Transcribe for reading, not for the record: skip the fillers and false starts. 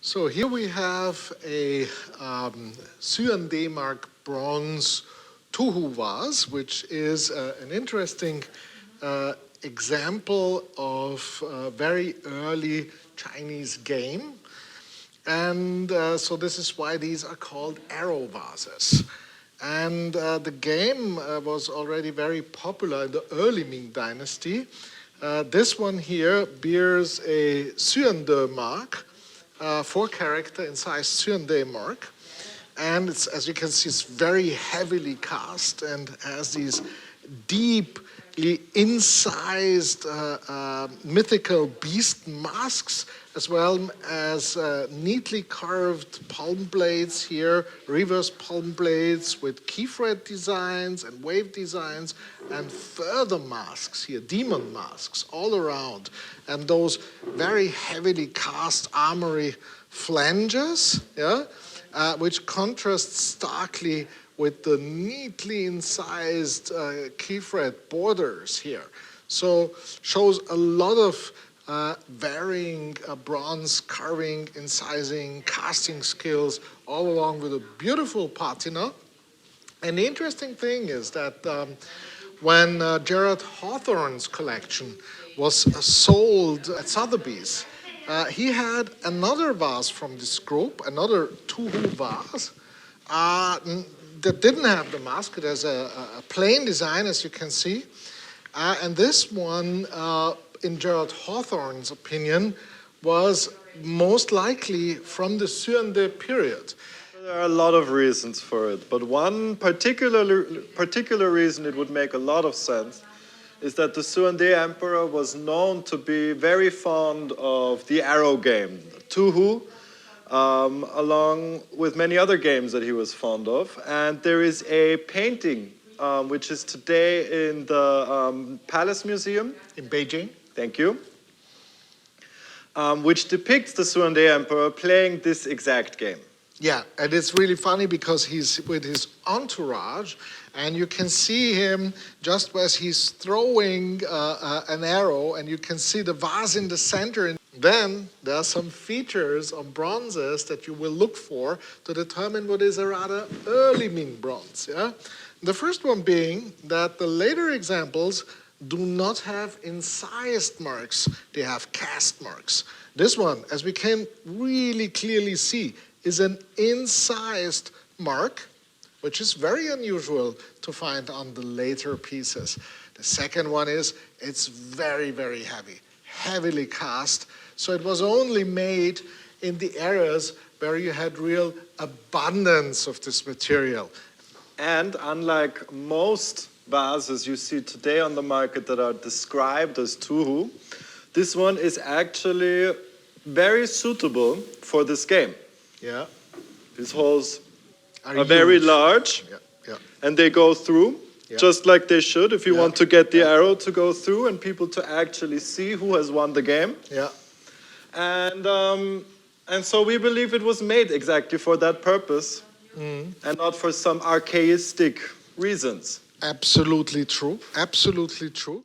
So here we have a Xuande mark bronze Touhu vase, which is an interesting example of a very early Chinese game. And so this is why these are called arrow vases. And the game was already very popular in the early Ming Dynasty. This one here bears a Xuande mark, 4-character in size Xuande mark. And it's, as you can see, it's very heavily cast and has these deeply incised mythical beast masks, as well as neatly carved palm blades here, reverse palm blades with key thread designs and wave designs, and further masks here, demon masks all around, and those very heavily cast armory flanges, yeah, which contrast starkly with the neatly incised key thread borders here. So shows a lot of varying bronze carving, incising, casting skills, all along with a beautiful patina. And the interesting thing is that when Gerard Hawthorne's collection was sold at Sotheby's, he had another vase from this group, another Touhu vase, that didn't have the mask. It has a plain design, as you can see. And this one, in Gerard Hawthorne's opinion, was most likely from the Xuande period. There are a lot of reasons for it, but one particular reason it would make a lot of sense is that the Xuande emperor was known to be very fond of the arrow game, Touhu, along with many other games that he was fond of. And there is a painting which is today in the Palace Museum. In Beijing. Thank you. Which depicts the Xuande emperor playing this exact game. Yeah, and it's really funny because he's with his entourage, and you can see him just as he's throwing an arrow, and you can see the vase in the center. And then there are some features on bronzes that you will look for to determine what is a rather early Ming bronze. Yeah? The first one being that the later examples do not have incised marks, they have cast marks. This one, as we can really clearly see, is an incised mark, which is very unusual to find on the later pieces. The second one is, it's very, very heavy, heavily cast, so it was only made in the areas where you had real abundance of this material. And unlike most vases you see today on the market that are described as Touhu, this one is actually very suitable for this game. Yeah. These holes are very large, and they go through, just like they should if you want to get the arrow to go through and people to actually see who has won the game. Yeah. And so we believe it was made exactly for that purpose and not for some archaistic reasons. Absolutely true. Absolutely true.